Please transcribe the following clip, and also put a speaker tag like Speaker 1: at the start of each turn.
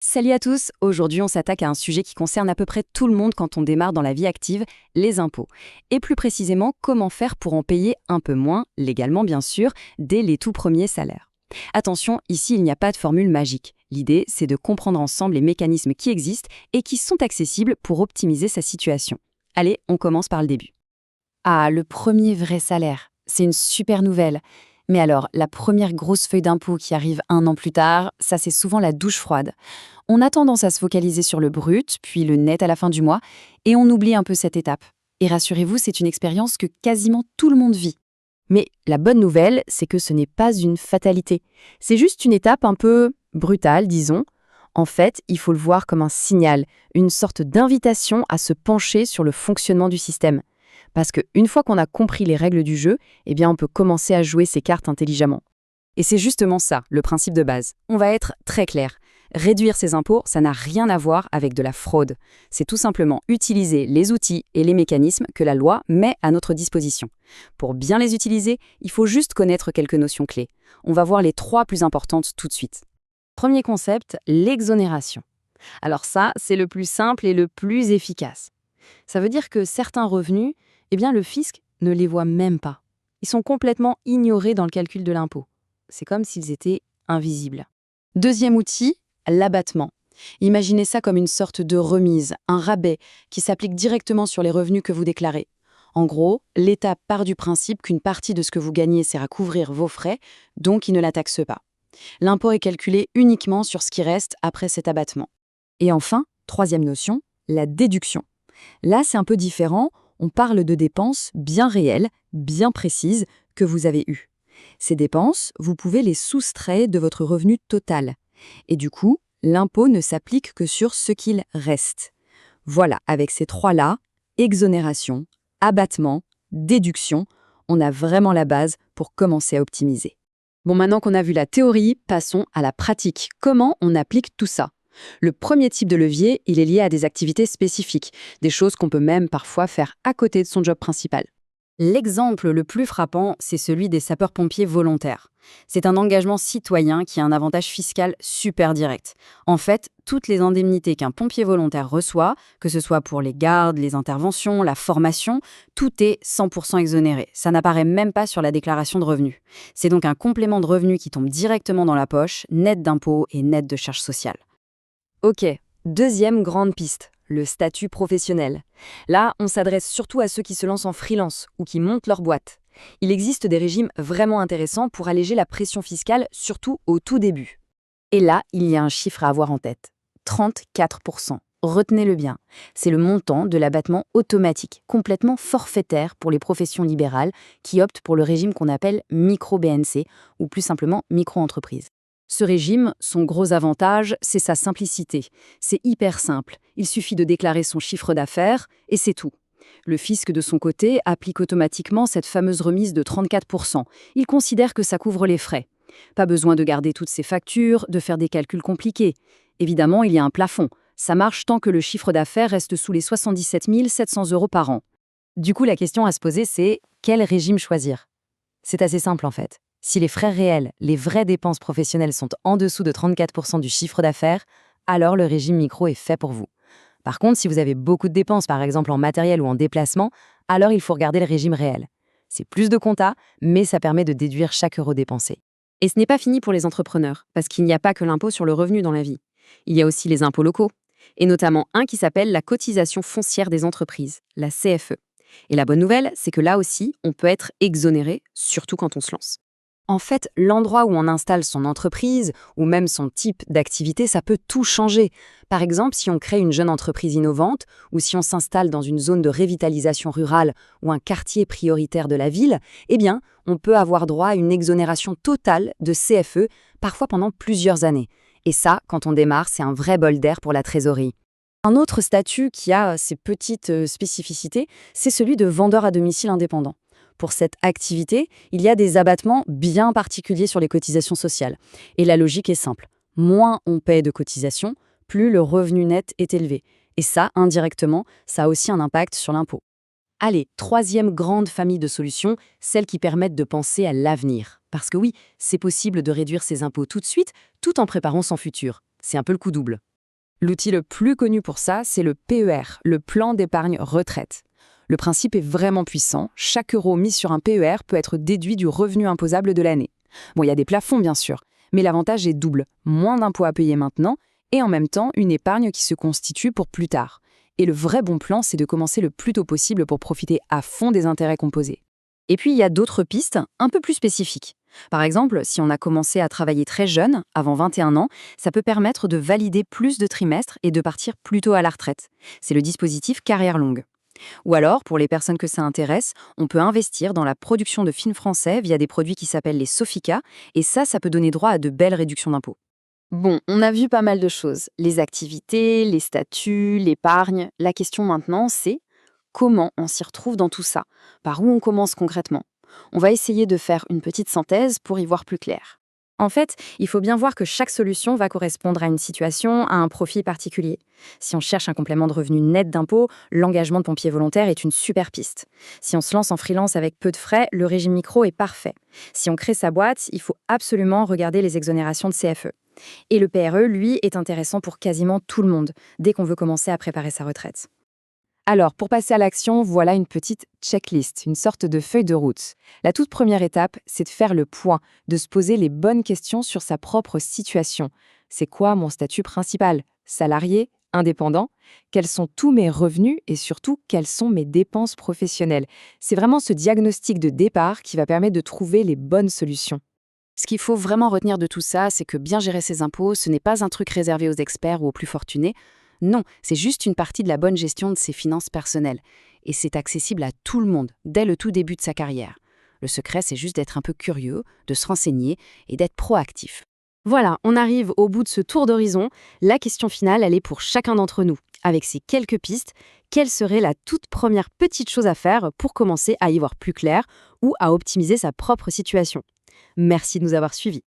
Speaker 1: Salut à tous, aujourd'hui on s'attaque à un sujet qui concerne à peu près tout le monde quand on démarre dans la vie active, les impôts. Et plus précisément, comment faire pour en payer un peu moins, légalement bien sûr, dès les tout premiers salaires. Attention, ici il n'y a pas de formule magique. L'idée, c'est de comprendre ensemble les mécanismes qui existent et qui sont accessibles pour optimiser sa situation. Allez, on commence par le début. Ah, le premier vrai salaire, c'est une super nouvelle. Mais alors, la première grosse feuille d'impôt qui arrive un an plus tard, ça c'est souvent la douche froide. On a tendance à se focaliser sur le brut, puis le net à la fin du mois, et on oublie un peu cette étape. Et rassurez-vous, c'est une expérience que quasiment tout le monde vit. Mais la bonne nouvelle, c'est que ce n'est pas une fatalité. C'est juste une étape un peu brutale, disons. En fait, il faut le voir comme un signal, une sorte d'invitation à se pencher sur le fonctionnement du système. Parce qu'une fois qu'on a compris les règles du jeu, eh bien on peut commencer à jouer ses cartes intelligemment. Et c'est justement ça, le principe de base. On va être très clair. Réduire ses impôts, ça n'a rien à voir avec de la fraude. C'est tout simplement utiliser les outils et les mécanismes que la loi met à notre disposition. Pour bien les utiliser, il faut juste connaître quelques notions clés. On va voir les 3 plus importantes tout de suite. Premier concept, l'exonération. Alors ça, c'est le plus simple et le plus efficace. Ça veut dire que certains revenus, eh bien le fisc ne les voit même pas. Ils sont complètement ignorés dans le calcul de l'impôt. C'est comme s'ils étaient invisibles. Deuxième outil, l'abattement. Imaginez ça comme une sorte de remise, un rabais qui s'applique directement sur les revenus que vous déclarez. En gros, l'État part du principe qu'une partie de ce que vous gagnez sert à couvrir vos frais, donc il ne la taxe pas. L'impôt est calculé uniquement sur ce qui reste après cet abattement. Et enfin, troisième notion, la déduction. Là, c'est un peu différent, on parle de dépenses bien réelles, bien précises, que vous avez eues. Ces dépenses, vous pouvez les soustraire de votre revenu total. Et du coup, l'impôt ne s'applique que sur ce qu'il reste. Voilà, avec ces 3-là, exonération, abattement, déduction, on a vraiment la base pour commencer à optimiser. Bon, maintenant qu'on a vu la théorie, passons à la pratique. Comment on applique tout ça ? Le premier type de levier, il est lié à des activités spécifiques, des choses qu'on peut même parfois faire à côté de son job principal. L'exemple le plus frappant, c'est celui des sapeurs-pompiers volontaires. C'est un engagement citoyen qui a un avantage fiscal super direct. En fait, toutes les indemnités qu'un pompier volontaire reçoit, que ce soit pour les gardes, les interventions, la formation, tout est 100% exonéré. Ça n'apparaît même pas sur la déclaration de revenus. C'est donc un complément de revenus qui tombe directement dans la poche, net d'impôts et net de charges sociales. Ok, deuxième grande piste, le statut professionnel. Là, on s'adresse surtout à ceux qui se lancent en freelance ou qui montent leur boîte. Il existe des régimes vraiment intéressants pour alléger la pression fiscale, surtout au tout début. Et là, il y a un chiffre à avoir en tête. 34%. Retenez-le bien. C'est le montant de l'abattement automatique, complètement forfaitaire pour les professions libérales qui optent pour le régime qu'on appelle micro-BNC ou plus simplement micro-entreprise. Ce régime, son gros avantage, c'est sa simplicité. C'est hyper simple. Il suffit de déclarer son chiffre d'affaires et c'est tout. Le fisc, de son côté, applique automatiquement cette fameuse remise de 34%. Il considère que ça couvre les frais. Pas besoin de garder toutes ces factures, de faire des calculs compliqués. Évidemment, il y a un plafond. Ça marche tant que le chiffre d'affaires reste sous les 77 700 € par an. Du coup, la question à se poser, c'est quel régime choisir ? C'est assez simple en fait. Si les frais réels, les vraies dépenses professionnelles sont en dessous de 34% du chiffre d'affaires, alors le régime micro est fait pour vous. Par contre, si vous avez beaucoup de dépenses, par exemple en matériel ou en déplacement, alors il faut regarder le régime réel. C'est plus de compta, mais ça permet de déduire chaque euro dépensé. Et ce n'est pas fini pour les entrepreneurs, parce qu'il n'y a pas que l'impôt sur le revenu dans la vie. Il y a aussi les impôts locaux, et notamment un qui s'appelle la cotisation foncière des entreprises, la CFE. Et la bonne nouvelle, c'est que là aussi, on peut être exonéré, surtout quand on se lance. En fait, l'endroit où on installe son entreprise ou même son type d'activité, ça peut tout changer. Par exemple, si on crée une jeune entreprise innovante ou si on s'installe dans une zone de revitalisation rurale ou un quartier prioritaire de la ville, eh bien, on peut avoir droit à une exonération totale de CFE, parfois pendant plusieurs années. Et ça, quand on démarre, c'est un vrai bol d'air pour la trésorerie. Un autre statut qui a ses petites spécificités, c'est celui de vendeur à domicile indépendant. Pour cette activité, il y a des abattements bien particuliers sur les cotisations sociales. Et la logique est simple. Moins on paie de cotisations, plus le revenu net est élevé. Et ça, indirectement, ça a aussi un impact sur l'impôt. Allez, troisième grande famille de solutions, celles qui permettent de penser à l'avenir. Parce que oui, c'est possible de réduire ses impôts tout de suite, tout en préparant son futur. C'est un peu le coup double. L'outil le plus connu pour ça, c'est le PER, le plan d'épargne retraite. Le principe est vraiment puissant. Chaque euro mis sur un PER peut être déduit du revenu imposable de l'année. Bon, il y a des plafonds, bien sûr, mais l'avantage est double. Moins d'impôts à payer maintenant et en même temps, une épargne qui se constitue pour plus tard. Et le vrai bon plan, c'est de commencer le plus tôt possible pour profiter à fond des intérêts composés. Et puis, il y a d'autres pistes un peu plus spécifiques. Par exemple, si on a commencé à travailler très jeune, avant 21 ans, ça peut permettre de valider plus de trimestres et de partir plus tôt à la retraite. C'est le dispositif carrière longue. Ou alors, pour les personnes que ça intéresse, on peut investir dans la production de films français via des produits qui s'appellent les Sofica, et ça peut donner droit à de belles réductions d'impôts. Bon, on a vu pas mal de choses. Les activités, les statuts, l'épargne. La question maintenant, c'est comment on s'y retrouve dans tout ça? Par où on commence concrètement? On va essayer de faire une petite synthèse pour y voir plus clair. En fait, il faut bien voir que chaque solution va correspondre à une situation, à un profil particulier. Si on cherche un complément de revenu net d'impôt, l'engagement de pompier volontaire est une super piste. Si on se lance en freelance avec peu de frais, le régime micro est parfait. Si on crée sa boîte, il faut absolument regarder les exonérations de CFE. Et le PRE, lui, est intéressant pour quasiment tout le monde, dès qu'on veut commencer à préparer sa retraite. Alors, pour passer à l'action, voilà une petite checklist, une sorte de feuille de route. La toute première étape, c'est de faire le point, de se poser les bonnes questions sur sa propre situation. C'est quoi mon statut principal? Salarié? Indépendant? Quels sont tous mes revenus et surtout, quelles sont mes dépenses professionnelles? C'est vraiment ce diagnostic de départ qui va permettre de trouver les bonnes solutions. Ce qu'il faut vraiment retenir de tout ça, c'est que bien gérer ses impôts, ce n'est pas un truc réservé aux experts ou aux plus fortunés. Non, c'est juste une partie de la bonne gestion de ses finances personnelles. Et c'est accessible à tout le monde, dès le tout début de sa carrière. Le secret, c'est juste d'être un peu curieux, de se renseigner et d'être proactif. Voilà, on arrive au bout de ce tour d'horizon. La question finale, elle est pour chacun d'entre nous. Avec ces quelques pistes, quelle serait la toute première petite chose à faire pour commencer à y voir plus clair ou à optimiser sa propre situation? Merci de nous avoir suivis.